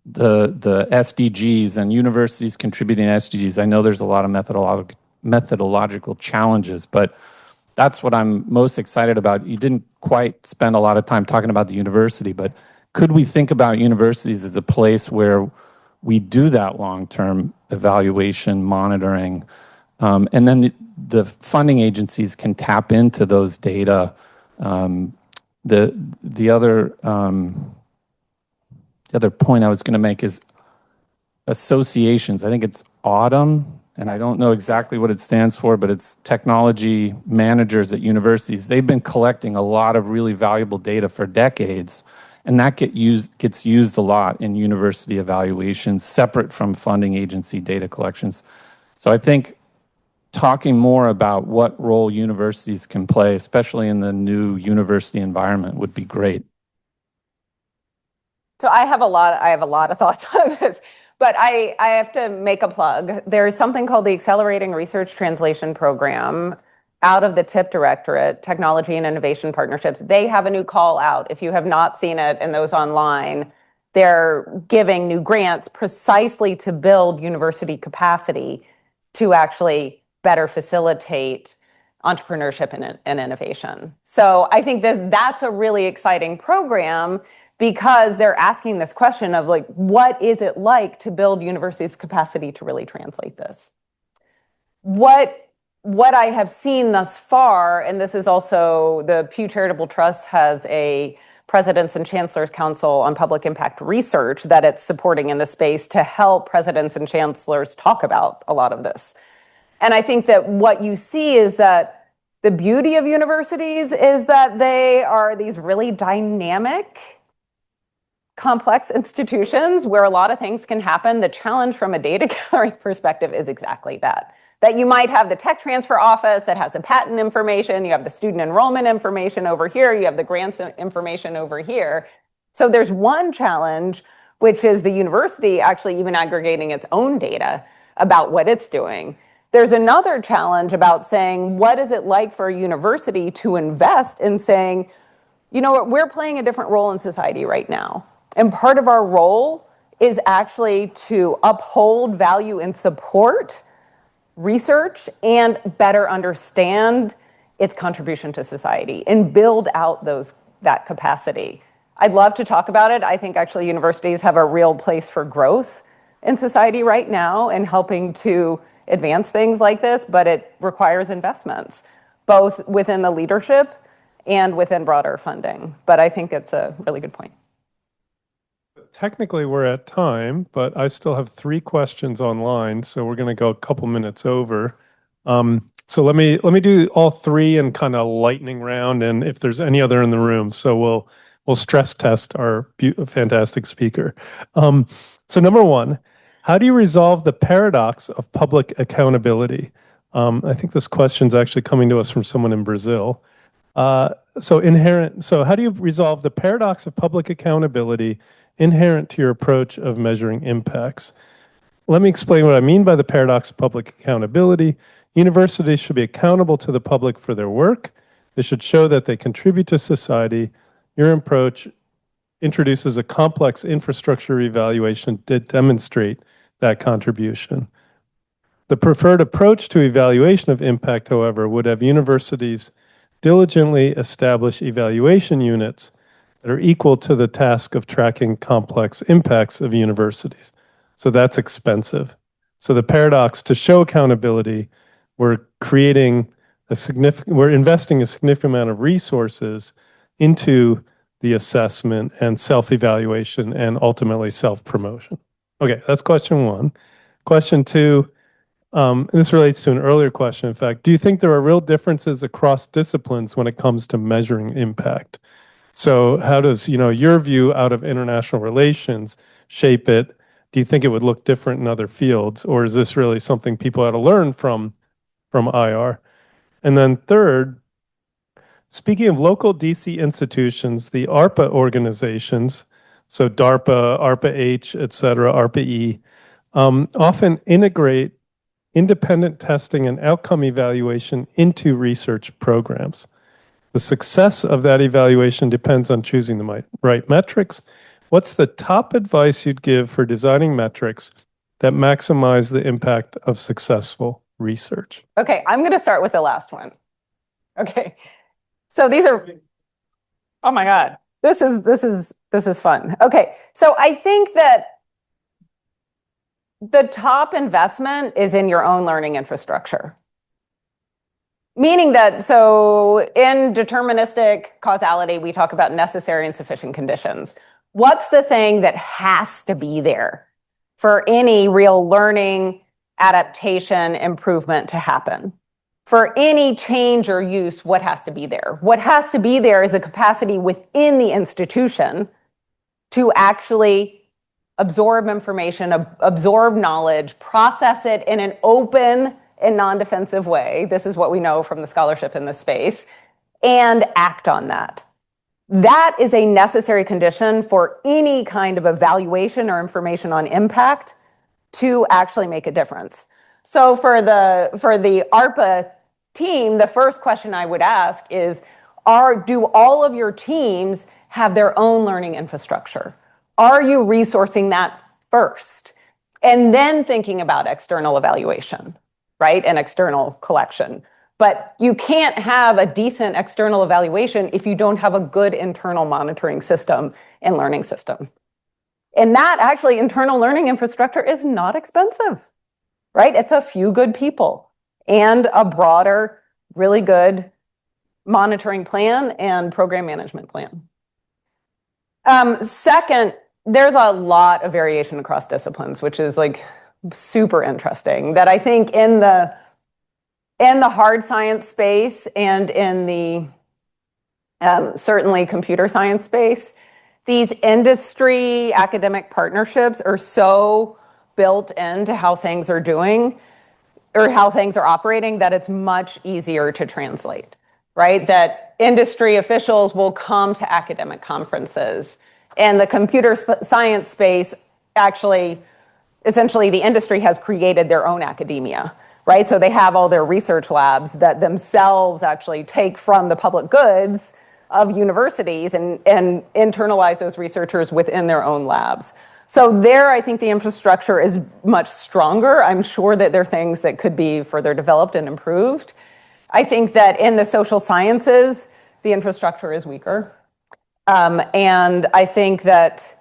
SDGs and universities contributing to SDGs. I know there's a lot of methodological challenges, but that's what I'm most excited about. You didn't quite spend a lot of time talking about the university, but could we think about universities as a place where we do that long-term evaluation, monitoring, and then the funding agencies can tap into those data. The other point I was going to make is associations. I think it's AUTUM, and I don't know exactly what it stands for, but it's technology managers at universities. They've been collecting a lot of really valuable data for decades, And that gets used a lot in university evaluations, separate from funding agency data collections. So I think talking more about what role universities can play, especially in the new university environment, would be great. So I have a lot of thoughts on this, but I have to make a plug. There's something called the Accelerating Research Translation Program out of the TIP Directorate, Technology and Innovation Partnerships. They have a new call out. If you have not seen it and those online, they're giving new grants precisely to build university capacity to actually better facilitate entrepreneurship and innovation. So I think that that's a really exciting program because they're asking this question of like, what is it like to build universities' capacity to really translate this? What I have seen thus far, and this is also the Pew Charitable Trust has a Presidents and Chancellors Council on Public Impact Research that it's supporting in the space to help presidents and chancellors talk about a lot of this. And I think that what you see is that the beauty of universities is that they are these really dynamic, complex institutions where a lot of things can happen. The challenge from a data gathering perspective is exactly that you might have the tech transfer office that has the patent information, you have the student enrollment information over here, you have the grants information over here. So there's one challenge, which is the university actually even aggregating its own data about what it's doing. There's another challenge about saying, what is it like for a university to invest in saying, you know what, we're playing a different role in society right now. And part of our role is actually to uphold, value, and support research and better understand its contribution to society and build out that capacity. I'd love to talk about it. I think actually universities have a real place for growth in society right now and helping to advance things like this, but it requires investments, both within the leadership and within broader funding. But I think it's a really good point. Technically, we're at time, but I still have 3 questions online, so we're going to go a couple minutes over. So let me do all 3 in kind of lightning round, and if there's any other in the room, so we'll stress test our fantastic speaker. So number 1, how do you resolve the paradox of public accountability? I think this question's actually coming to us from someone in Brazil. So how do you resolve the paradox of public accountability inherent to your approach of measuring impacts? Let me explain what I mean by the paradox of public accountability. Universities should be accountable to the public for their work. They should show that they contribute to society. Your approach introduces a complex infrastructure evaluation to demonstrate that contribution. The preferred approach to evaluation of impact, however, would have universities diligently establish evaluation units that are equal to the task of tracking complex impacts of universities. So that's expensive. So the paradox, to show accountability, we're investing a significant amount of resources into the assessment and self-evaluation and ultimately self-promotion. Okay, that's question 1. Question 2, this relates to an earlier question, in fact. Do you think there are real differences across disciplines when it comes to measuring impact? So how does, your view out of international relations shape it? Do you think it would look different in other fields? Or is this really something people ought to learn from IR? And then third, speaking of local DC institutions, the ARPA organizations, so DARPA, ARPA-H, et cetera, ARPA-E, often integrate independent testing and outcome evaluation into research programs. The success of that evaluation depends on choosing the right metrics. What's the top advice you'd give for designing metrics that maximize the impact of successful research? Okay, I'm going to start with the last one. Okay, so these are, oh my God, this is fun. Okay, so I think that the top investment is in your own learning infrastructure. Meaning that, so in deterministic causality, we talk about necessary and sufficient conditions. What's the thing that has to be there for any real learning, adaptation, improvement to happen? For any change or use, what has to be there? What has to be there is a capacity within the institution to actually absorb information, absorb knowledge, process it in an open and non-defensive way. This is what we know from the scholarship in this space, and act on that. That is a necessary condition for any kind of evaluation or information on impact to actually make a difference. So for the ARPA team, the first question I would ask is, do all of your teams have their own learning infrastructure? Are you resourcing that first? And then thinking about external evaluation, right? And external collection. But you can't have a decent external evaluation if you don't have a good internal monitoring system and learning system. And that actually, internal learning infrastructure is not expensive, right? It's a few good people and a broader, really good monitoring plan and program management plan. Second, there's a lot of variation across disciplines, which is like super interesting, that I think in the hard science space and in the certainly computer science space, these industry academic partnerships are so built into how things are doing or how things are operating that it's much easier to translate, right? That industry officials will come to academic conferences, and the computer science space actually, essentially the industry has created their own academia, right? So they have all their research labs that themselves actually take from the public goods of universities and internalize those researchers within their own labs. So there, I think the infrastructure is much stronger. I'm sure that there are things that could be further developed and improved. I think that in the social sciences, the infrastructure is weaker. And I think that,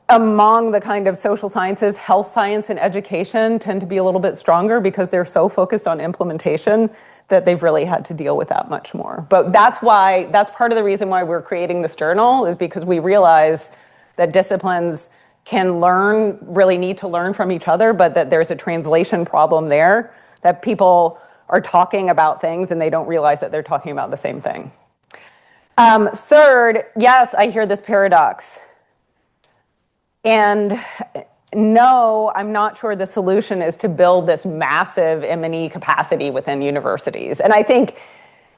among the kind of social sciences, health science and education tend to be a little bit stronger because they're so focused on implementation that they've really had to deal with that much more. But that's part of the reason why we're creating this journal, is because we realize that disciplines really need to learn from each other, but that there's a translation problem there, that people are talking about things and they don't realize that they're talking about the same thing. Third, yes, I hear this paradox. And no, I'm not sure the solution is to build this massive M&E capacity within universities. And I think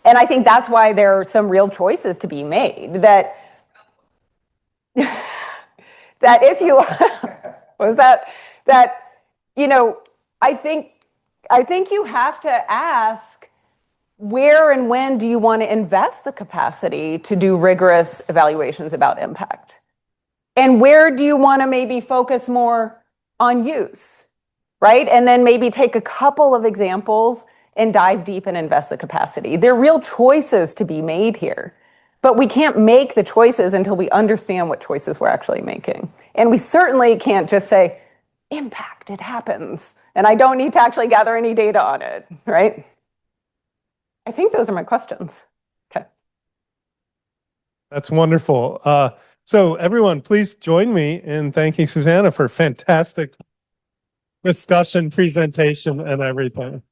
that's why there are some real choices to be made. That if you I think you have to ask, where and when do you want to invest the capacity to do rigorous evaluations about impact? And where do you want to maybe focus more on use, right? And then maybe take a couple of examples and dive deep and invest the capacity. There are real choices to be made here, but we can't make the choices until we understand what choices we're actually making. And we certainly can't just say, impact, it happens, and I don't need to actually gather any data on it, right? I think those are my questions. Okay. That's wonderful. So everyone, please join me in thanking Susanna for fantastic discussion, presentation, and everything.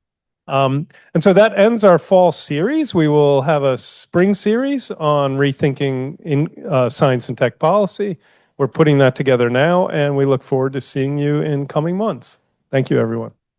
And so that ends our fall series. We will have a spring series on rethinking in science and tech policy. We're putting that together now, and we look forward to seeing you in coming months. Thank you, everyone.